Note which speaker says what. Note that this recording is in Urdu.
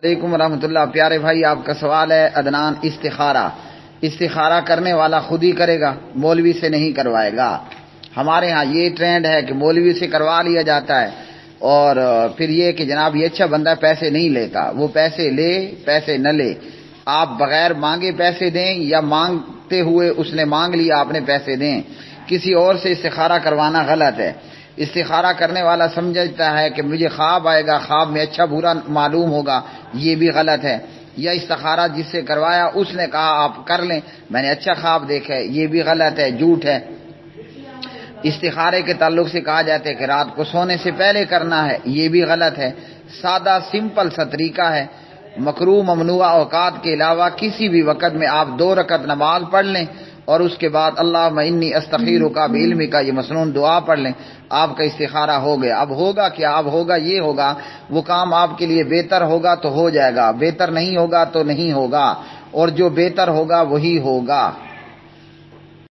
Speaker 1: علیکم ورحمۃ اللہ۔ پیارے بھائی، آپ کا سوال ہے عدنان، استخارہ کرنے والا خود ہی کرے گا، مولوی سے نہیں کروائے گا۔ ہمارے ہاں یہ ٹرینڈ ہے کہ مولوی سے کروا لیا جاتا ہے، اور پھر یہ کہ جناب یہ اچھا بندہ پیسے نہیں لیتا، وہ پیسے لے پیسے نہ لے، آپ بغیر مانگے پیسے دیں یا مانگتے ہوئے اس نے مانگ لیا آپ نے پیسے دیں۔ کسی اور سے استخارہ کروانا غلط ہے۔ استخارہ کرنے والا سمجھتا ہے کہ مجھے خواب آئے گا، خواب میں اچھا برا معلوم ہوگا، یہ بھی غلط ہے۔ یا استخارہ جس سے کروایا اس نے کہا آپ کر لیں، میں نے اچھا خواب دیکھا ہے، یہ بھی غلط ہے، جھوٹ ہے۔ استخارے کے تعلق سے کہا جاتا ہے کہ رات کو سونے سے پہلے کرنا ہے، یہ بھی غلط ہے۔ سادہ سمپل سا طریقہ ہے، مکروہ ممنوع اوقات کے علاوہ کسی بھی وقت میں آپ 2 رکعت نماز پڑھ لیں اور اس کے بعد اللہم انی استخیرک بعلمک یہ مسنون دعا پڑھ لیں، آپ کا استخارہ ہو گیا۔ اب ہوگا کیا؟ اب ہوگا یہ ہوگا، وہ کام آپ کے لیے بہتر ہوگا تو ہو جائے گا، بہتر نہیں ہوگا تو نہیں ہوگا، اور جو بہتر ہوگا وہی ہوگا۔